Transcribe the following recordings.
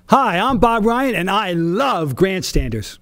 Hi, I'm Bob Ryan, and I love Grandstanders.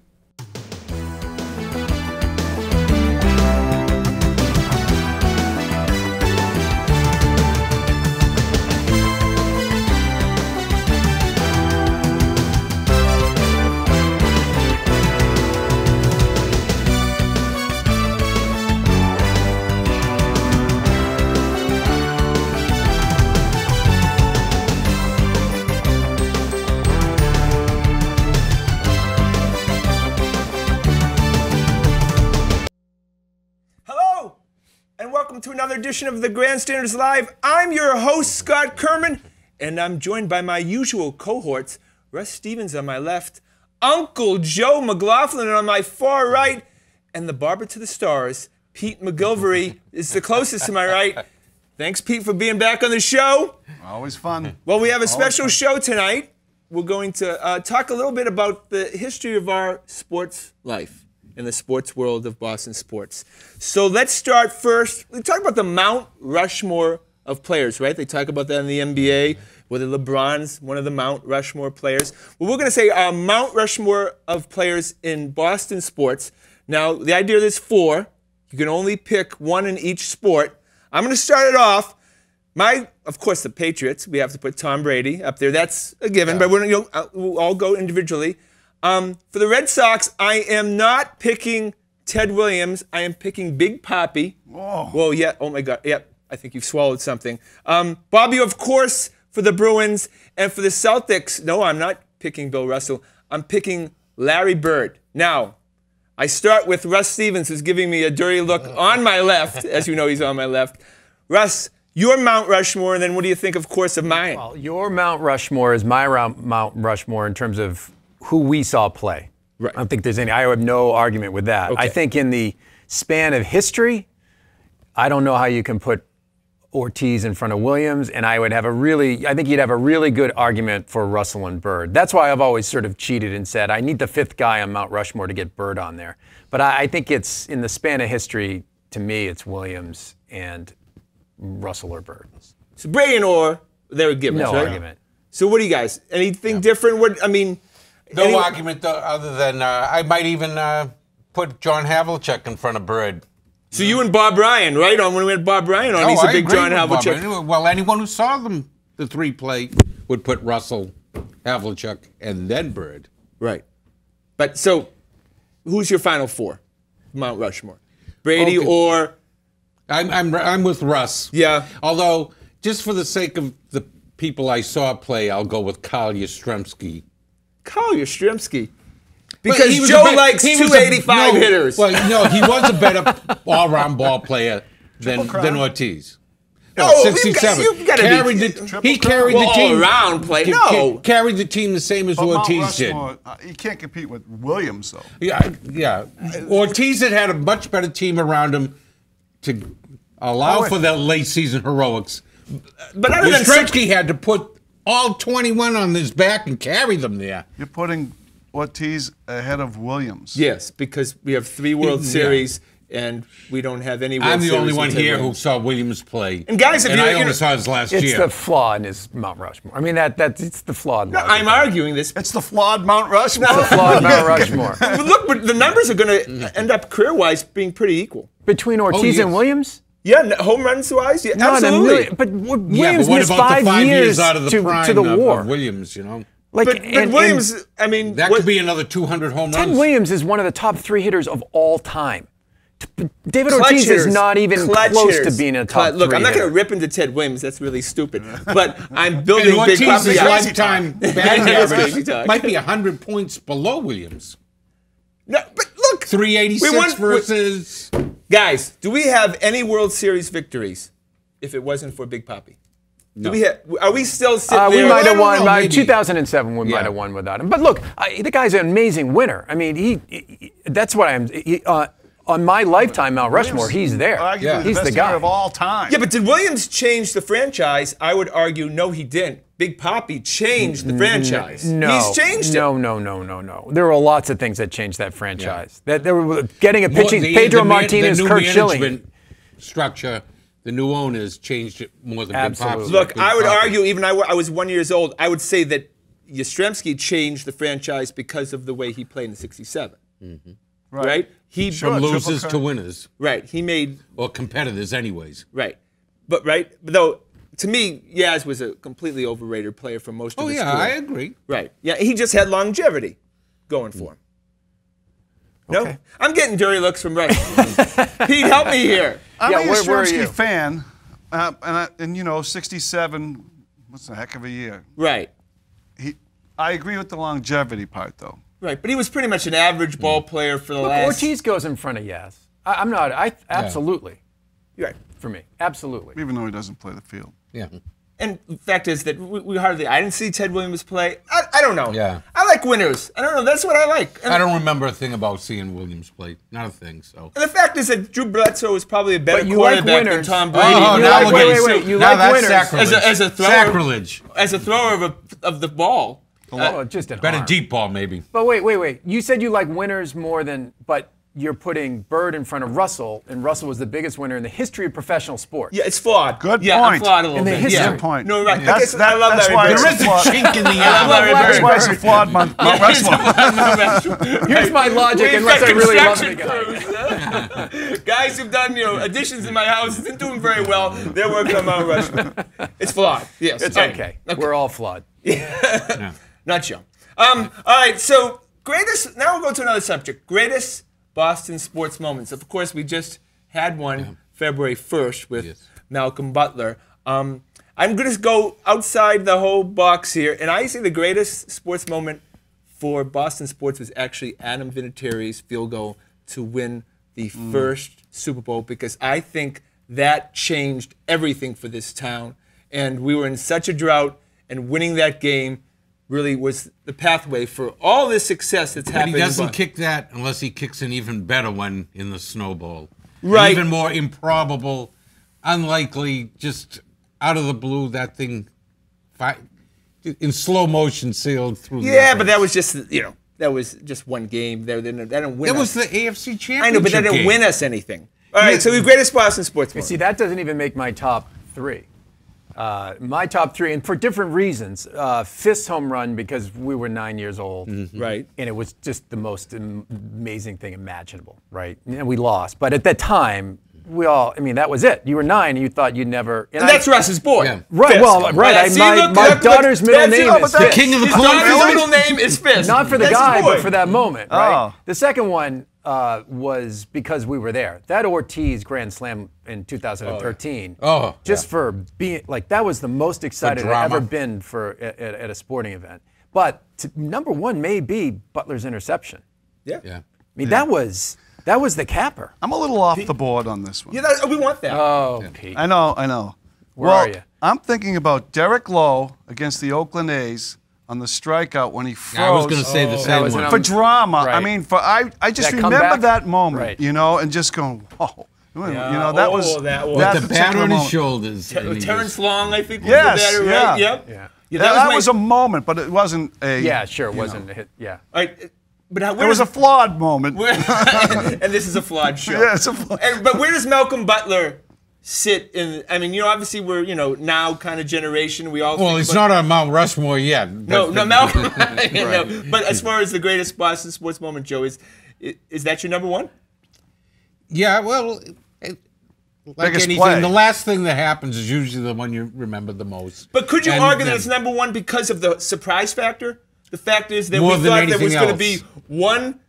Welcome to another edition of the Grandstanders Live. I'm your host, Scott Kerman, and I'm joined by my usual cohorts, Russ Stevens on my left, Uncle Joe McLaughlin on my far right, and the barber to the stars, Pete McGilvery, is the closest to my right. Thanks, Pete, for being back on the show. Always fun. Well, we have a special show tonight. We're going to talk a little bit about the history of our sports life in the sports world of Boston sports. So let's start first. We talk about the Mount Rushmore of players, right? They talk about that in the NBA, whether LeBron's one of the Mount Rushmore players. Well, we're going to say Mount Rushmore of players in Boston sports. Now, the idea is 4. You can only pick one in each sport. I'm going to start it off. Of course, the Patriots. We have to put Tom Brady up there. That's a given, but we'll all go individually. For the Red Sox, I am not picking Ted Williams. I am picking Big Papi. Whoa. Whoa, yeah. Oh, my God. Yep. I think you've swallowed something. Bobby, of course, for the Bruins. And for the Celtics, no, I'm not picking Bill Russell. I'm picking Larry Bird. Now, I start with Russ Stevens, who's giving me a dirty look on my left. As you know, he's on my left. Russ, your Mount Rushmore, and then what do you think, of course, of mine? Well, your Mount Rushmore is my Mount Rushmore in terms of who we saw play. Right. I don't think there's any, I have no argument with that. Okay. I think in the span of history, I don't know how you can put Ortiz in front of Williams, and I think you'd have a really good argument for Russell and Bird. That's why I've always sort of cheated and said, I need the 5th guy on Mount Rushmore to get Bird on there. But I think it's, in the span of history, to me, it's Williams and Russell or Bird. So Brady and Orr, they were given, no right? argument. So what do you guys, anything different? No argument, though, other than I might even put John Havlicek in front of Bird. So you and Bob Ryan, right? When we had Bob Ryan on, he's a big John Havlicek. Well, anyone who saw them, the 3 play, would put Russell, Havlicek, and then Bird. Right. But so, who's your final 4? Mount Rushmore. Brady or... I'm with Russ. Yeah. Although, just for the sake of the people I saw play, I'll go with Carl Yastrzemski. Carl Yastrzemski. Because Joe likes 285 hitters. Well, no, he was a better all-round ball player than Ortiz. No, 67. You've got to he carried the team. All-around play. No. Carried the team the same as Ortiz did. You can't compete with Williams, though. Yeah. Ortiz had a much better team around him to allow for the late season heroics. But Yastrzemski had to put all 21 on his back and carry them there. You're putting Ortiz ahead of Williams. Yes, because we have 3 World Series and we don't have any World Series. I'm the only one here who saw Williams play. And guys, I only saw his last year. It's the flaw in his Mount Rushmore. I mean, it's the flawed. No, I'm arguing this. It's the flawed Mount Rushmore. It's the flawed Mount Rushmore. But the numbers are going to end up career-wise being pretty equal. Between Ortiz and Williams? Yeah, home runs wise, yeah, absolutely. But Williams missed 5 years out of the prime to the war. Of Williams, you know. But Williams, I mean, that could be another 200 home runs. Ted Williams is one of the top 3 hitters of all time. David Ortiz is not even close to being a top 3 Look, I'm not going to rip into Ted Williams. That's really stupid. But I'm building Big Papi. Ortiz's lifetime batting average might be 100 points below Williams. No, but look, 386 versus. Guys, do we have any World Series victories if it wasn't for Big Papi? No. Are we still sitting there? We might have won. By 2007, we might have won without him. But look, the guy's an amazing winner. I mean, that's what I'm. On my lifetime Mount Rushmore, he's there. He's the guy of all time. Yeah, but did Williams change the franchise? I would argue, no, he didn't. Big Papi changed the franchise. No, he's changed it. No. There were lots of things that changed that franchise. That they were getting a pitching. Pedro Martinez, Kurt Schilling. Structure. The new owners changed it more than Big Papi. Look, I would argue, even I was 1 year old, I would say that Yastrzemski changed the franchise because of the way he played in '67. Right. He From Sure, losers triple to winners, right. He made or competitors, anyways. right, but though to me, Yaz was a completely overrated player for most of Oh his yeah, career. I agree. Right. Yeah, he just had longevity going for him. No, Okay. I'm getting dirty looks from Russ. Pete, help me here. I'm Yeah, a where are you? Yastrzemski fan, and you know, '67. What's a heck of a year. Right. I agree with the longevity part, though. Right, but he was pretty much an average ball player for the Look, last. Ortiz goes in front of Yaz. I'm not. Absolutely. Right. For me, absolutely. Even though he doesn't play the field. Yeah. And the fact is that we hardly. I didn't see Ted Williams play. I don't know. Yeah. I like winners. I don't know. That's what I like. And, I don't remember a thing about seeing Williams play. Not a thing. So. and the fact is that Drew Bledsoe is probably a better But you like quarterback than winners. Tom Brady. Oh, You now like- we're wait, getting wait, su- you now like that's winners. sacrilege. As a thrower, Sacrilege. As a thrower of the ball. Just an Better arm. deep ball, maybe. But wait. You said you like winners more than, but you're putting Bird in front of Russell, and Russell was the biggest winner in the history of professional sports. Yeah, it's flawed. Good Yeah, I'm point. flawed a little In the bit. history. Yeah. Good point. No, right. That's- Okay, so I love that's Larry why Bird. it's There is a flawed. chink in the I love Larry eye. That's Bird. why it's a flawed Mount Rushmore. Here's my logic, We've unless got I really love the construction guy. crews. Guys who've done additions in my house isn't doing very well. They're working on Mount Rushmore. It's flawed. Yes, It's All right. okay. We're all flawed. Not you. All right. So greatest. Now we'll go to another subject. Greatest Boston sports moments. Of course, we just had one February 1st with Malcolm Butler. I'm going to go outside the whole box here, and I say the greatest sports moment for Boston sports was actually Adam Vinatieri's field goal to win the first Super Bowl, because I think that changed everything for this town. And we were in such a drought, and winning that game really was the pathway for all this success that's But happened. he doesn't kick that unless he kicks an even better one in the snowball. Right. Even more improbable, unlikely, just out of the blue, that thing in slow motion sailed through the Yeah, uprights. but that was just, that was just one game. They didn't win It us. was the AFC Championship I know, but that didn't game. win us anything. All right, so the greatest Boston sports moment. See, that doesn't even make my top three. My top three, and for different reasons. Fist home run because we were 9 years old. Right. And it was just the most amazing thing imaginable, right? And we lost. But at that time, that was it. You were 9 and you thought you'd never. And that's Russ's boy. Yeah. Right, Fist. well, right. See, My look, daughter's middle that's name it. is Fist. King of the His corn. daughter's Really? middle name is Fist. Not for the That's his guy, boy. but for that moment, right? Oh. The second one was because we were there. That Ortiz grand slam in 2013. Oh, just for being that was the most excited I've drama. ever been for at a sporting event. But number one may be Butler's interception. Yeah. Yeah. I mean, that was the capper. I'm a little off the board on this one. Yeah, we want that. Oh, Pete. I know. Where well, are you? I'm thinking about Derek Lowe against the Oakland A's on the strikeout when he froze. I was going to say the that same was one. an for drama. I Right. mean, I just That remember comeback? that moment, Right. and just going, whoa. Yeah. That Oh, was that was- With that the particular pad on his moment. shoulders. and he Terrence just- Long, I think, was Yes, the batter, yeah. right? Yep. Yeah. That my- was a moment, but it wasn't a. Yeah, sure, it you wasn't know. a hit. Yeah. All right, but It was a flawed moment. and this is a flawed show. Yeah, it's a flawed. But where does Malcolm Butler sit in? I mean, obviously we're now kind of generation. We all. Well, think it's about- not on Mount Rushmore yet. No, but- Malcolm. No, but as far as the greatest Boston sports moment, Joe, is that your number one? Yeah, well, like Biggest anything, play. the last thing that happens is usually the one you remember the most. But could you And argue that then- it's number one because of the surprise factor? The fact is that More we than thought there was anything going to else. be one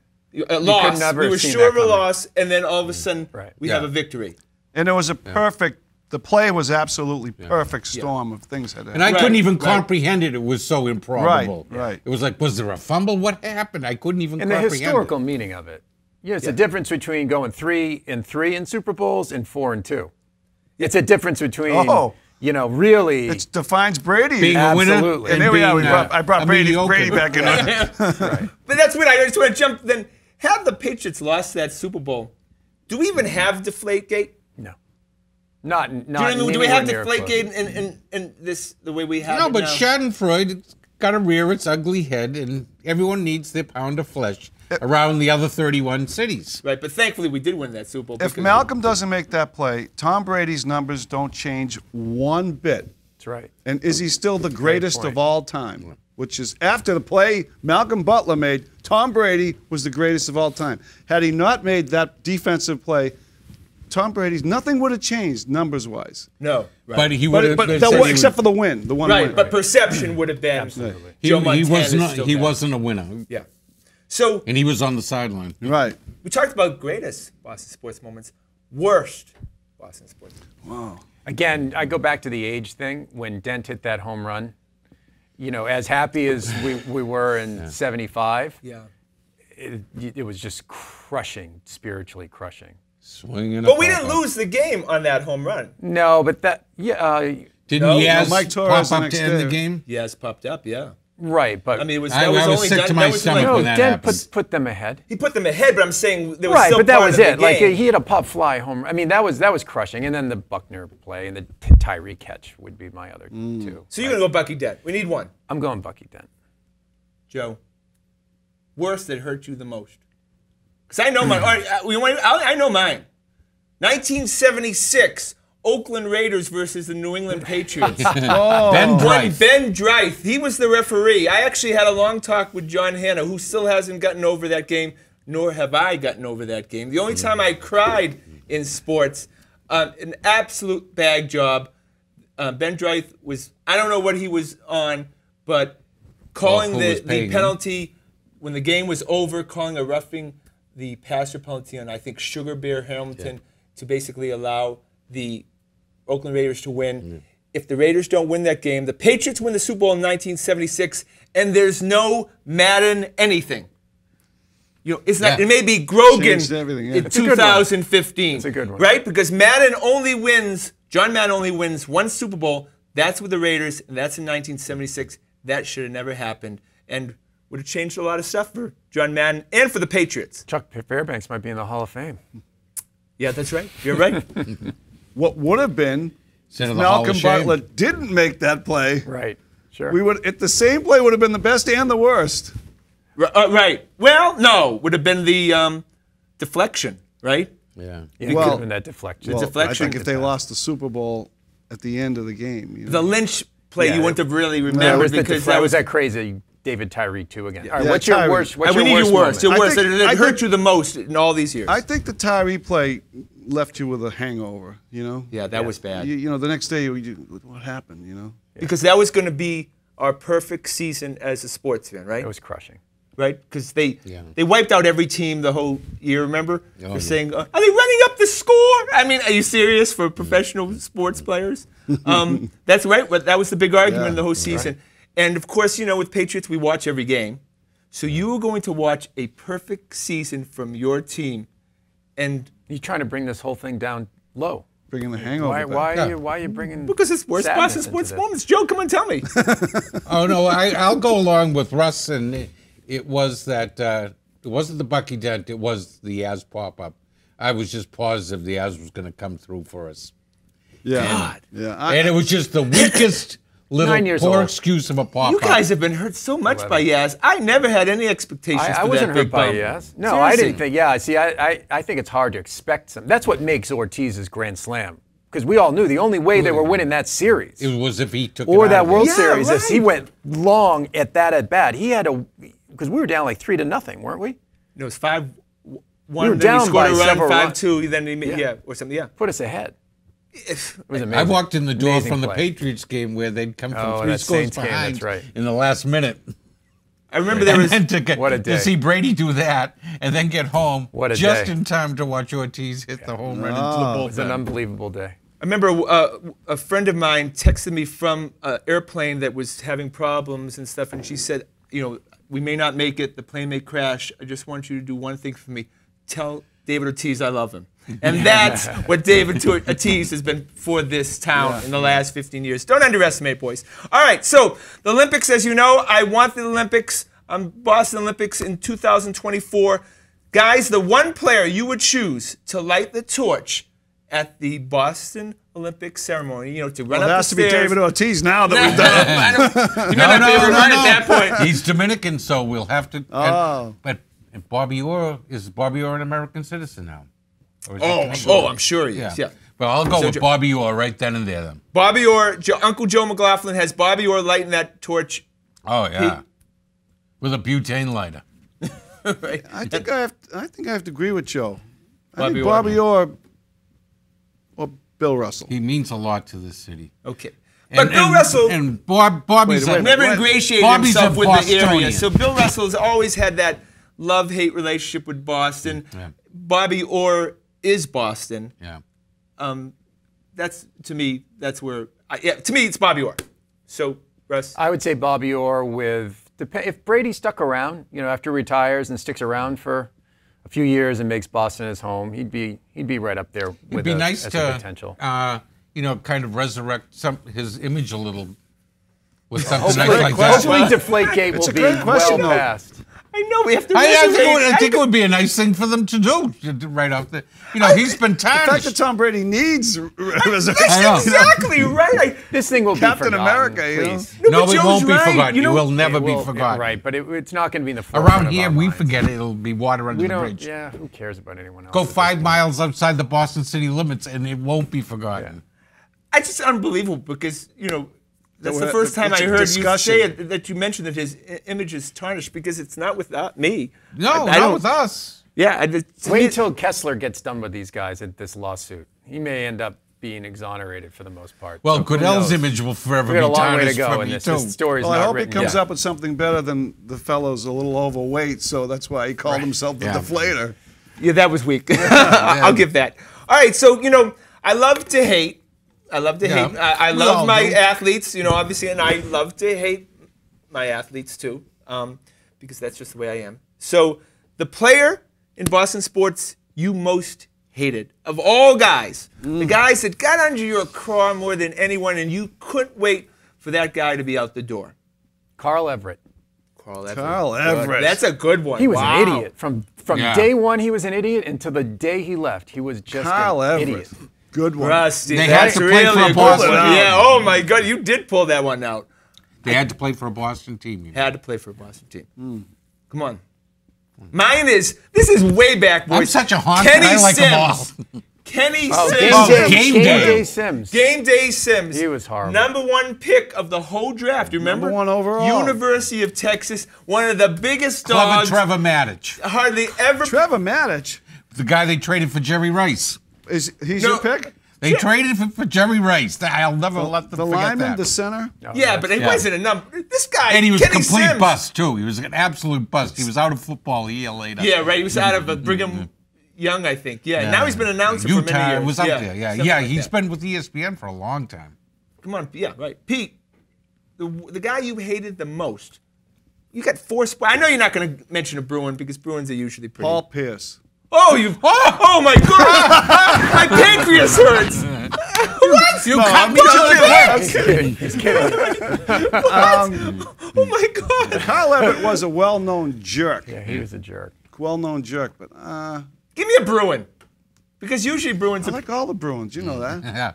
loss. never We have were seen sure that of a coming. loss, and then all of a sudden Right. we Yeah. have a victory. And it was a perfect. The play was absolutely perfect storm of things that happened. And I Right, couldn't even right. comprehend it. It was so improbable. Right. It was like, was there a fumble? What happened? I couldn't even And the comprehend historical it. meaning of it. Yeah, it's a difference between going 3-3 in Super Bowls and 4-2. It's a difference between, Oh. really. It defines Brady. Being a winner Absolutely. and there we are. being, I brought a Brady mediocre. back in. But that's what I just want to jump. Then have the Patriots lost that Super Bowl? Do we even have Deflategate? No. Not Do you know what I mean? Do we anywhere have near Deflategate in this the way we have No, it but now? Schadenfreude's got to rear its ugly head, and everyone needs their pound of flesh around the other 31 cities. Right, but thankfully we did win that Super Bowl. If because- Malcolm doesn't make that play, Tom Brady's numbers don't change one bit. That's right. And is he still the greatest point. of all time? which is after the play Malcolm Butler made, Tom Brady was the greatest of all time. Had he not made that defensive play, Tom Brady's nothing would have changed numbers-wise. No, right. But he would have. Except for the win, the one right, win. but perception would have been Absolutely. Joe He Montana was is not. still He bad. wasn't a winner, Yeah. So and he was on the sideline. Right. we talked about greatest Boston sports moments, worst Boston sports moments. Wow. Again, I go back to the age thing. When Dent hit that home run, you know, as happy as we were in '75, Yeah. it was just crushing, spiritually crushing. Swinging. But we didn't lose the game on that home run. No, but that, Didn't No, Yaz Mike Torres pop the up next to end the day. game? Yes, popped up, yeah. right, but I mean, it was I that was was only sick done, to that my was stomach like, when no, that Dent happens. put them ahead. he put them ahead, but I'm saying there was Right, still but that part was of the it. Like game. he hit a pop fly home. I mean, that was crushing. And then the Buckner play and the Tyree catch would be my other two. So you're gonna go Bucky Dent. We need one. I'm going Bucky Dent. Joe, worst that hurt you the most? Because I know mine. All right, I know mine. 1976, Oakland Raiders versus the New England Patriots. Ben One Drive. Ben Dreith, he was the referee. I actually had a long talk with John Hanna, who still hasn't gotten over that game, nor have I gotten over that game. The only time I cried in sports, an absolute bag job. Ben Dreith was, I don't know what he was on, but calling who was the paying him? penalty when the game was over, calling a roughing the passer penalty on, I think, Sugar Bear Hamilton to basically allow the Oakland Raiders to win. If the Raiders don't win that game, the Patriots win the Super Bowl in 1976, and there's no Madden anything. You know, it's not. Yeah. It may be Grogan Changed everything, yeah. in It's a good one. 2015. It's a good one. Right? Because Madden only wins, John Madden only wins one Super Bowl. That's with the Raiders, and that's in 1976. That should have never happened, and would have changed a lot of stuff for John Madden and for the Patriots. Chuck Fairbanks might be in the Hall of Fame. Yeah, that's right. You're right. What would have been Instead if of the Hall of Malcolm Shame. Butler didn't make that play? Right. Sure. We would. The same play would have been the best and the worst. Right. Well, no, would have been the deflection, right? Yeah. Yeah, it Well- could have been that deflection. Well, deflection. I think if they lost the Super Bowl at the end of the game, you know. The Lynch play Yeah, you wouldn't have really that remembered was, because that that was was. that crazy David Tyree 2 again. All right, Yeah, what's your Tyree. worst? What's we your need worst your worst. Your moment? I worst. think- That I hurt think- you the most in all these years. I think the Tyree play left you with a hangover. You know. Yeah, that was bad. You know, the next day, what happened? You know. Because that was going to be our perfect season as a sports fan, right? It was crushing. Right? Because they Yeah. wiped out every team the whole year. Remember? They're yeah. saying, "Are they running up the score?" I mean, are you serious for professional sports players? That's right. But that was the big argument Yeah, the whole season. And of course, you know, with Patriots, we watch every game. So you were going to watch a perfect season from your team, and You're trying to bring this whole thing down low. Bringing the hangover. Why? back. Why are you bringing? because it's worst sadness Boston into sports this? moments. Joe, come on, tell me. Oh no, I'll go along with Russ, and it was that it wasn't the Bucky Dent, it was the Yaz pop up. I was just positive the Yaz was going to come through for us, Yeah. God. Yeah. and it was just the weakest little 9 years poor old. excuse of a pop You up. guys have been hurt so much by Yaz. I never had any expectations I for wasn't that hurt big by bump. yes. No, I Seriously. didn't think. Yeah, see, I think it's hard to expect some. That's what makes Ortiz's Grand Slam, because we all knew the only way they were winning that series It was if he took or it that out. World Yeah, Series if he right. went long at bat. He had to, because we were down like 3-0, weren't we? No, it was 5-1. We were then down he scored by a run, several 5-2. Then he made, Yeah. or something. Yeah. Put us ahead. It was amazing. I walked in the door Amazing from the play. Patriots game where they'd come Oh, from 3 that scores Saints game, behind that's right. in the last minute. I remember there And was. then to, get, What a day. to see Brady do that and then get home What a just day. in time to watch Ortiz hit the home run into It was the an bullpen. unbelievable day. I remember a friend of mine texted me from an airplane that was having problems and stuff, and she said, you know, we may not make it. The plane may crash. I just want you to do one thing for me. Tell David Ortiz I love him. And that's what David Ortiz has been for this town in the last 15 years. Don't underestimate, boys. All right, so the Olympics, as you know, I want the Olympics. Boston Olympics in 2024. Guys, the one player you would choose to light the torch at the Boston Olympic ceremony, you know, to run Well, it up has the to be stairs. David Ortiz now that we've done it. You may not be able to run at that point. He's Dominican, so we'll have to. Oh. But Bobby Orr, is Bobby Orr an American citizen now? Or is he Canadian? I'm sure he is. Yeah. Well, I'll go So with Jo- Bobby Orr right then and there then. Bobby Orr, Uncle Joe McLaughlin has Bobby Orr lighting that torch Oh yeah, with a butane lighter. Right. I think I have to agree with Joe. I Bobby think Orr. Bobby or Bill Russell. He means a lot to this city. Okay. But Bill Russell and Bobby's Wait, never wait. ingratiated Bobby's himself a with the area. Bostonian. So Bill Russell's always had that love-hate relationship with Boston. Yeah. Bobby Orr is Boston. Yeah. That's to me. That's where. To me, it's Bobby Orr. So Russ. I would say Bobby Orr if Brady stuck around, after he retires and sticks around for a few years and makes Boston his home, he'd be right up there with It'd be nice as to a potential. kind of resurrect his image a little with something a nice great like question. that. Hopefully Deflategate will a be great question, well though. past. I know we have to. I think it would be a nice thing for them to do right off the. He's been The fact tarnished. that Tom Brady needs resurrection. I know. Exactly right. This thing will Captain be forgotten, America, please. No, No, but it Joe's won't be right. forgotten. You know, It will never It be will- forgotten. Right, but it's not going to be in the forefront Around of here, our we minds. forget it. It'll be water under We the don't. bridge. Yeah, who cares about anyone else? Go at this 5 point? miles outside the Boston city limits, and it won't be forgotten. It's just unbelievable because that's the we're- first time it's I a heard discussion. you say it, that you mentioned that his image is tarnished because it's not with me. No, I not don't- with us. Yeah, Wait till Kessler gets done with these guys at this lawsuit. He may end up being exonerated for the most part. Well, So who Goodell's knows? image will forever We got a be long way to tarnished go for in me, this. too. This story's Well, I not hope he written comes yet. up with something better than the fellow's a little overweight, so that's why he called himself the Yeah. deflator. Yeah, that was weak. I'll give that. All right, so I love to hate. I love to Yeah. hate. I We love all my do. athletes, obviously, and I love to hate my athletes too, because that's just the way I am. So the player in Boston sports you most hated of all guys, the guys that got under your craw more than anyone, and you couldn't wait for that guy to be out the door. Carl Everett. Carl Everett. Carl Good. Everett. That's a good one. He was Wow. an idiot from Yeah. day one. He was an idiot until the day he left. He was just Carl an Everett. idiot. Good one. Rusty, They had that's to play really for a a good Boston one. team. Yeah. Oh my God, you did pull that one out. They had to play for a Boston team. Had to play for a Boston team. Come on. Mine is. This is way back, boys. I'm such a honk, Kenny and I like them all. Sims. Kenny Oh, Sims. Game Oh, Day. Game Game Day. Day Sims. Game Day Sims. He was horrible. Number 1 pick of the whole draft. You remember? Number 1 overall. University of Texas. One of the biggest Clever dogs. Trevor Maddich, Hardly ever. Trevor Maddich. the guy they traded for Jerry Rice. He's No. your pick? They traded for Jerry Rice. I'll never let them The forget lineman, that. the center? Yeah, but it Yeah. wasn't a number. This guy. And he was Kenny a complete Sims. bust, too. He was an absolute bust. He was out of football a year later. Yeah, right. He was out of Brigham Young, I think. Yeah. Now he's been an announcer for many Utah years. was up there. Yeah, something yeah. like He's that. been with ESPN for a long time. Come on, yeah, right. Pete, the guy you hated the most. You got 4 spots. I know you're not going to mention a Bruin because Bruins are usually pretty. Paul Pierce. Oh, oh my God! My pancreas hurts. What? You No, cut I'm me to kidding. the quick. He's kidding. Oh my God! Carl Everett was a well-known jerk. Yeah, he was a jerk. Well-known jerk, but Give me a Bruin, because usually Bruins I are like all the Bruins. You know that. Yeah.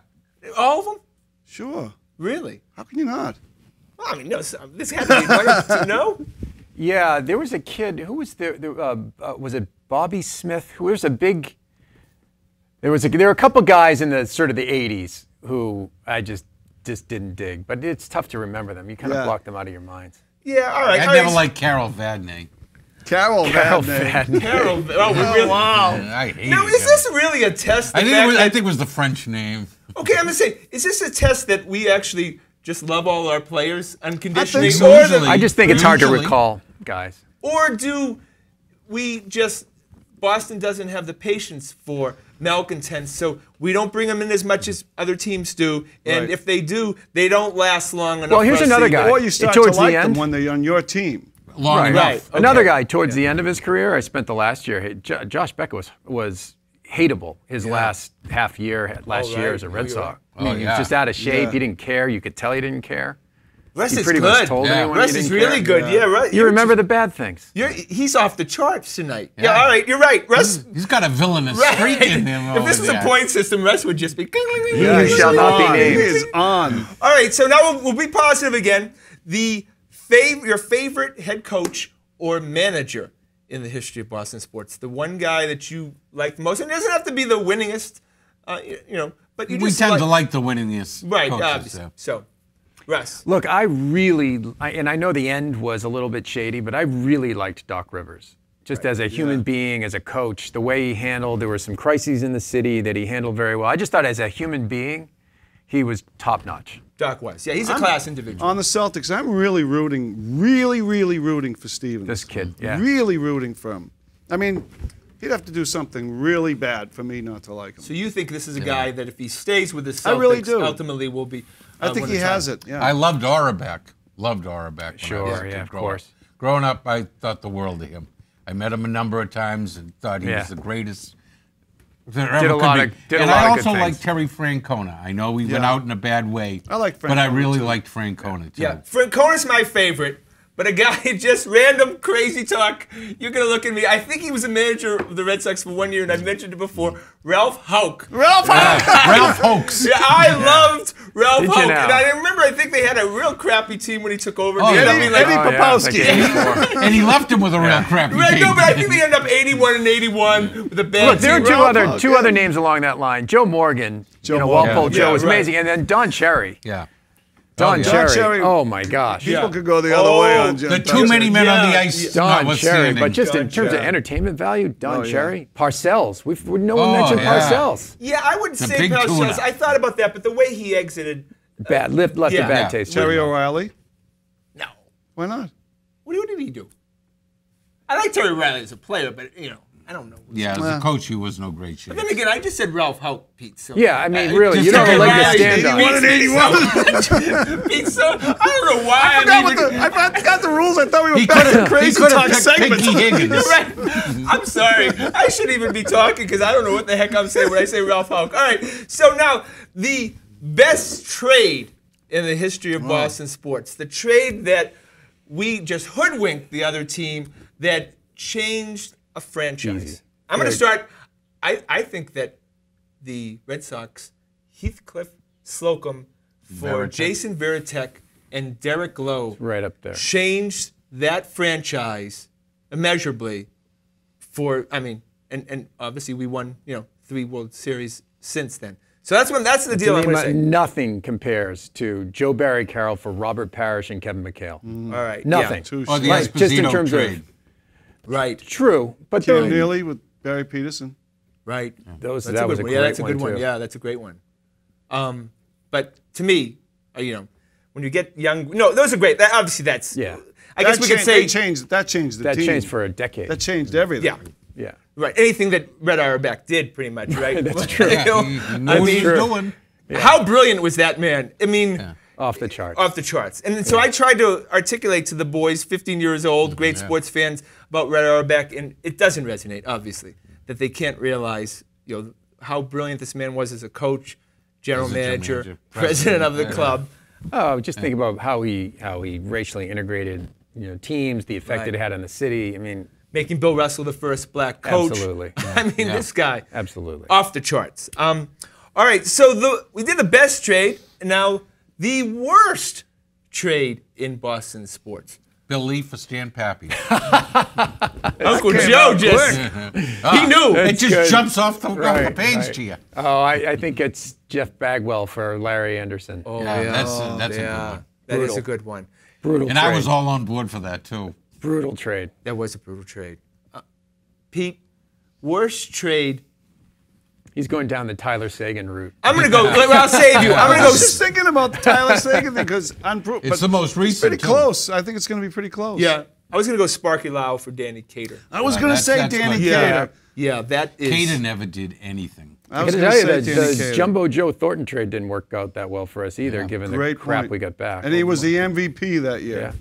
all of them. Sure. Really? How can you not? Well, I mean, no. This had to be right. No. Yeah, there was a kid who was there. Was it Bobby Smith? Who was a big. There were a couple guys in the sort of the '80s who I just didn't dig, but it's tough to remember them. You kind of Yeah. block them out of your minds. Yeah. All right. I all never right. liked Carol Vadney. Carol Carol Vadney. Vadney. Carol. Oh, we really. Wow. I hate Now, it. is this really a test? I the think, fact I that- think it was the French name. Okay, I'm gonna say, is this a test that we actually just love all our players unconditionally, so. or, Usually. I just think it's hard to Usually. recall, guys. or do we just Boston doesn't have the patience for malcontents, so we don't bring them in as much as other teams do, and Right. if they do, they don't last long enough. Well, for here's us to another even- guy. Or you start to Towards the like them end? when they're on your team. Long Right. enough. Right. Another Okay. guy towards the end of his career, I spent the last year. Josh Becker was hateable his last half year, last year right. as a Red Oh, you're Sox. right. I mean, Oh, he yeah. was just out of shape. Yeah. He didn't care. You could tell he didn't care. Russ He is pretty good. much told Yeah. anyone Russ he is didn't really care. good. Yeah, right. You remember the bad things. He's off the charts tonight. Yeah. Yeah. All right. You're right, Russ. He's got a villainous Right. streak in him. If this was over a there. point system, Russ would just be. Yeah, he's shall not be on. named. He is on. All right, so now we'll be positive again. Your favorite head coach or manager in the history of Boston sports, the one guy that you like the most, and it doesn't have to be the winningest, but you We just tend to like the winningest right. coaches, Obviously. yeah. So, Russ. Look, and I know the end was a little bit shady, but I really liked Doc Rivers. Just as a human being, as a coach, the way he handled, there were some crises in the city that he handled very well. I just thought as a human being, he was top notch. Doc was. Yeah, he's a class individual. On the Celtics, I'm really rooting for Stevens. This kid, yeah. Really rooting for him. I mean, he'd have to do something really bad for me not to like him. So you think this is a guy that if he stays with the Celtics, I really do. ultimately will be I think he has it, yeah. I loved Auerbach. Loved Auerbach. Sure, yeah, of course. Growing up, I thought the world of him. I met him a number of times and thought he was the greatest. There ever Did a could lot be. of good And I also things. liked Terry Francona. I know he went out in a bad way. I like but I Francona, really too. liked Francona too. Yeah, Francona's my favorite. But a guy just random crazy talk. You're gonna look at me. I think he was a manager of the Red Sox for 1 year, and I've mentioned it before. Ralph Houck. Ralph Ralph Hoax. Yeah, I loved Ralph Did you Houck, now? and I remember. I think they had a real crappy team when he took over. Oh, They ended up being like, Eddie Popowski. And he left him with a real crappy Right, team. no, but I think they ended up 81 and 81 with a bad Look, there are team. two other names along that line. Joe Morgan, Walpole Morgan. Joe Yeah, was right. amazing, and then Don Cherry. Yeah. Don yeah. Cherry. Cherry. Oh my gosh. People could go the other way on Jim. The too many men on the Yeah, ice. Don Cherry, notwithstanding. but just in Don terms of Cherry. entertainment value, Don yeah. Cherry, Parcells. No one mentioned yeah. Parcells. Yeah, I wouldn't The say big Parcells. tuna. I thought about that, but the way he exited, Left a Yeah. bad taste. Terry O'Reilly. no. Why not? What did he do? I like Terry Riley as a player, but I don't know. Yeah, as a coach, he was no great shape. Then again, I just said Ralph Houck, Pete. So Yeah, I mean, really, just you don't Terry like to Riley, stand on. 81 and 81. Pete, so I don't know why I forgot the rules. I thought we were He back could to have crazy talk picked segments. Pinky Higgins. Right. I'm sorry. I shouldn't even be talking because I don't know what the heck I'm saying when I say Ralph Houck. All right. So now, the best trade in the history of Boston sports, the trade that we just hoodwinked the other team that changed a franchise. Easy. I'm going to start. I think that the Red Sox, Heathcliff Slocum for Veritek. Jason Veritek and Derek Lowe Right up there. changed that franchise immeasurably and obviously we won, 3 World Series since then. So that's the deal I'm going to say. Nothing compares to Joe Barry Carroll for Robert Parrish and Kevin McHale. All right. Nothing. Or the Right, just in Esposito terms trade. of Yeah. Right. true, but Ken those Neely with Barry Peterson. Right. that was a good great one. Yeah, that's a good one one. too. Yeah, that's a great one. But to me, when you get young, no, those are great. Obviously, that's. Yeah. I guess we could say. that changed the That team. changed for a decade. That changed everything. Yeah. Yeah. Right. Anything that Red Auerbach did, pretty much, right? That's true. You know, He knew I what he mean, was doing. how brilliant was that man? I mean, Off the charts. off the charts. And so I tried to articulate to the boys, 15 years old, great sports fans, about Red Auerbach, and it doesn't resonate, obviously, that they can't realize, how brilliant this man was as a coach, general As a general manager, manager, president of the president. club. Oh, just think about how he racially integrated, teams, the effect Right. it had on the city. I mean, Making Bill Russell the first black coach. Absolutely. I mean, this guy. absolutely. Off the charts. All right, so we did the best trade, and now the worst trade in Boston sports. Bill Lee for Stan Pappy. Uncle Joe just, he knew. It just good. jumps off the Right, page right. to you. Oh, I think it's Jeff Bagwell for Larry Anderson. Oh, Yeah, that's a good one. That is Brutal. a good one. Brutal And trade. I was all on board for that too. Brutal trade. That was a brutal trade. Pete, worst trade. He's going down the Tyler Sagan route. I'm going to go, I'll save you. I'm going I to go. was just thinking about the Tyler Sagan thing because It's the most recent. pretty too. close. I think it's going to be pretty close. Yeah, I was going to go Sparky Lau for Danny Cater. I was going to say that's Danny good. Cater. Yeah, that is. Cater never did anything. I I was got to going tell to you say that Danny the Cater. Jumbo Joe Thornton trade didn't work out that well for us either, given the Great crap point. we got back. And he was the MVP that year. Yeah.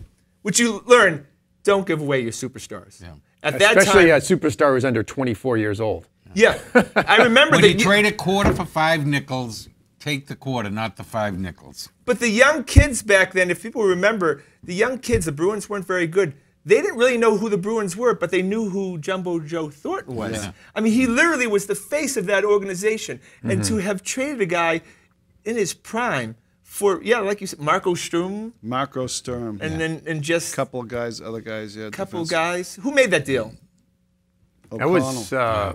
Which you learn, don't give away your superstars. Yeah. At that Especially time, a superstar who's under 24 years old. yeah, I remember When that. you trade a quarter for 5 nickels, take the quarter, not the 5 nickels. But the young kids back then, if people remember, the young kids, the Bruins weren't very good. They didn't really know who the Bruins were, but they knew who Jumbo Joe Thornton was. Yeah. I mean, he literally was the face of that organization. And to have traded a guy in his prime for, like you said, Marco Sturm, Marco Sturm. and just a couple of guys, other guys, yeah. couple defense. guys. Who made that deal? That was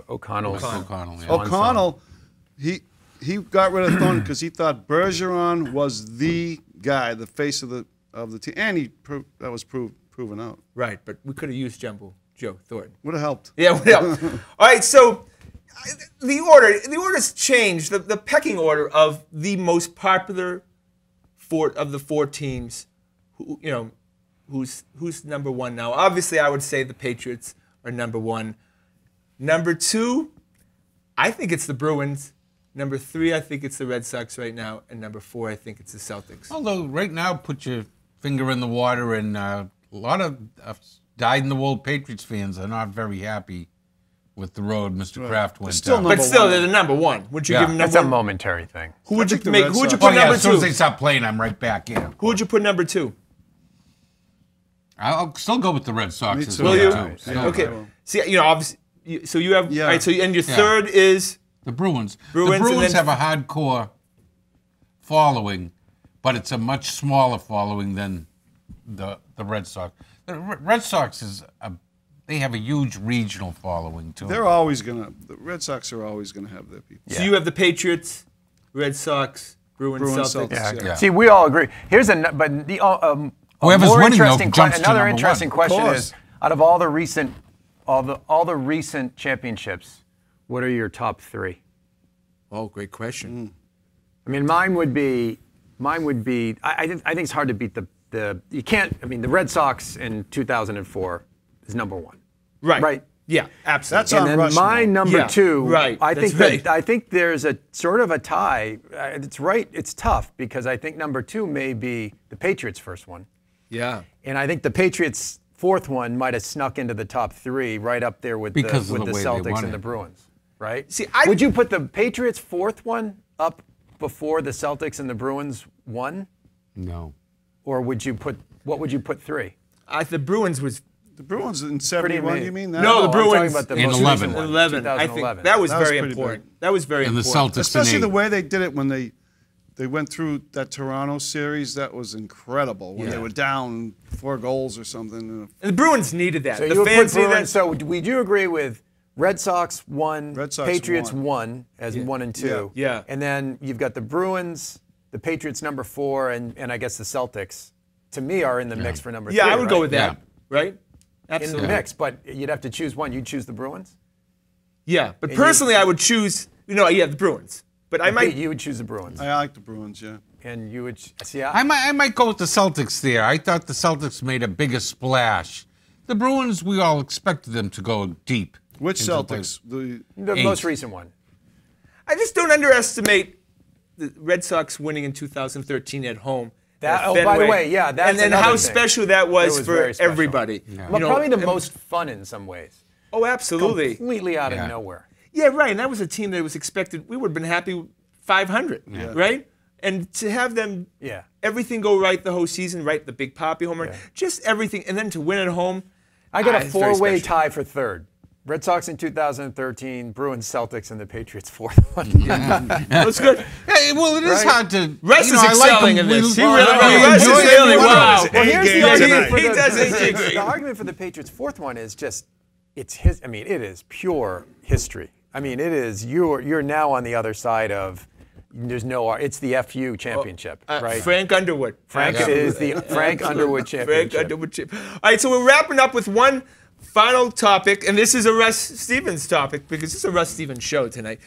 O'Connell's. O'Connell, yeah. O'Connell, he he got rid of Thornton because he thought Bergeron was the guy, the face of the team, and that was proven out. Right, but we could have used Joe Thornton. Would have helped. Yeah, would help. All right, so the order's changed. The pecking order of the most popular of the 4 teams. Who's number 1 now? Obviously, I would say the Patriots are number 1. Number 2, I think it's the Bruins. Number 3, I think it's the Red Sox right now. And number 4, I think it's the Celtics. Although right now, put your finger in the water, and a lot of dyed-in-the-wool Patriots fans are not very happy with the road Mr. Kraft went Still down. number But still, one. they're the number 1. Would you give them That's number a 1? momentary thing. Who would you think the make? Red Who would you Sox- put Oh, yeah, number as soon as 2? they stop playing, I'm right back in. Who would you put number 2? I'll still go with the Red Sox. Me as too. well, Will you? too. Still. Okay. See, obviously, so you have. Yeah. All right. So and your Yeah. third is. The Bruins. Bruins, The and Bruins then- have a hardcore following, but it's a much smaller following than the Red Sox. The Red Sox they have a huge regional following too. The Red Sox are always gonna have their people. So you have the Patriots, Red Sox, Bruins, Bruins, Celtics. Celtics. Yeah. See, we all agree. Here's a Whoever's more winning, though, interesting jumps to another number interesting one. Of question course. is, out of all the recent championships, what are your top 3? Oh, great question. I mean, mine would be. I think it's hard to beat the. You can't. I mean, the Red Sox in 2004 is number 1. Right. Right. Yeah, absolutely. That's And on then Rushmore. my number Yeah, 2, right, I that's think right. I think there's a sort of a tie. It's right. It's tough because I think number 2 may be the Patriots' first one, Yeah. and I think the Patriots' fourth one might have snuck into the top 3, right up there with Because the, of with the the way they Celtics won and the it. Bruins, right? See, would you put the Patriots' fourth one up before the Celtics and the Bruins one, No. or would you put what would you put 3? The Bruins was. The Bruins in '71. amazing. You mean that? No, the I'm talking Bruins about the in most 11. recent one, 11. I think 2011. that was That was very pretty important. big. That was very And the important. Celtics Especially in the 8. way they did it when they went through that Toronto series. That was incredible. When they Yeah. were down 4 goals or something. And the Bruins needed that. So the you would fans put needed that. Bruins. So would you agree with Red Sox 1, Red Sox Patriots won. 1 as 1 and 2? Yeah. And then you've got the Bruins, the Patriots number 4, and I guess the Celtics. To me, are in the mix for number 3. Yeah, I would go right? with that. Yeah. Right? In Absolutely. the mix, but you'd have to choose one. You'd choose the Bruins. Yeah, but personally, I would choose. The Bruins. But I might. You would choose the Bruins, I like the Bruins. Yeah. and you would see. I might go with the Celtics there. I thought the Celtics made a bigger splash. The Bruins, we all expected them to go deep. Which into the Celtics? The the 8. most recent one. I just don't underestimate the Red Sox winning in 2013 at home. That- at oh, by the Fenway. way, yeah, that's and then another how thing. special that was, It was for very special. everybody. Well, probably the most fun in some ways. Oh, absolutely. Completely out of Yeah. nowhere. Yeah, right. And that was a team that was expected. We would have been happy with 500, right? And to have them, Yeah. everything go right the whole season, right? The big Poppy home run, just everything, and then to win at home. I got a it's very 4-way special. tie for third. Red Sox in 2013, Bruins, Celtics, and the Patriots fourth one. That's good. Hey, well, it is Right. hard to. Russ you is know, I like excelling them. in this. He We- really, I Russ is enjoy really every one of wow. them. Well, here's game the argument tonight. for He the does his Patriots. thing. The argument for the Patriots' fourth one is just it's his. I mean, it is pure history. I mean, it is you're now on the other side of. There's no. It's the FU championship, right? Frank Underwood. Frank Absolutely. is the Frank Underwood championship. Frank Underwood chip. All right, so we're wrapping up with one final topic, and this is a Russ Stevens topic because this is a Russ Stevens show tonight.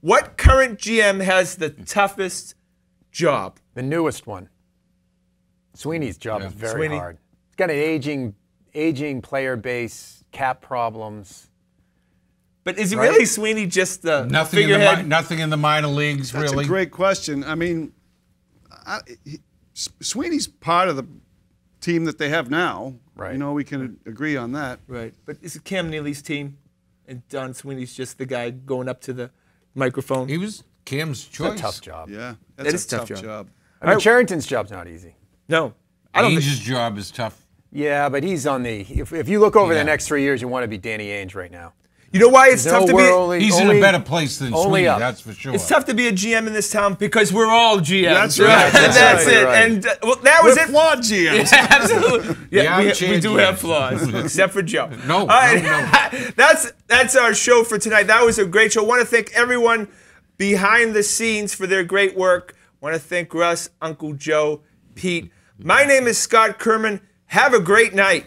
What current GM has the toughest job? The newest one. Sweeney's job is very Sweeney. hard. He's got an aging player base, cap problems. But is Right? really Sweeney just the Nothing in the figurehead? nothing in the minor leagues, That's really. a great question. I mean, Sweeney's part of the team that they have now. Right. You know, we can agree on that. Right, but is it Cam Neely's team, and Don Sweeney's just the guy going up to the microphone? He was Cam's It's choice. a tough job. Yeah, That that's is a a tough tough job. job. I mean, Charrington's job's not easy. No, I don't. Ainge's job is tough. Yeah, but he's on the. If you look over Yeah. the next 3 years, you want to be Danny Ainge right now. You know why it's tough to be? He's in a better place than only Sweeney, up. that's for sure. It's tough to be a GM in this town because we're all GMs. That's right. That's, That's right. it. Right. And well, that was We're it. flawed GMs. Absolutely. Yeah, Yeah, we armchair do GMs. have flaws, except for Joe. No, All right. no. That's our show for tonight. That was a great show. I want to thank everyone behind the scenes for their great work. Want to thank Russ, Uncle Joe, Pete. My name is Scott Kerman. Have a great night.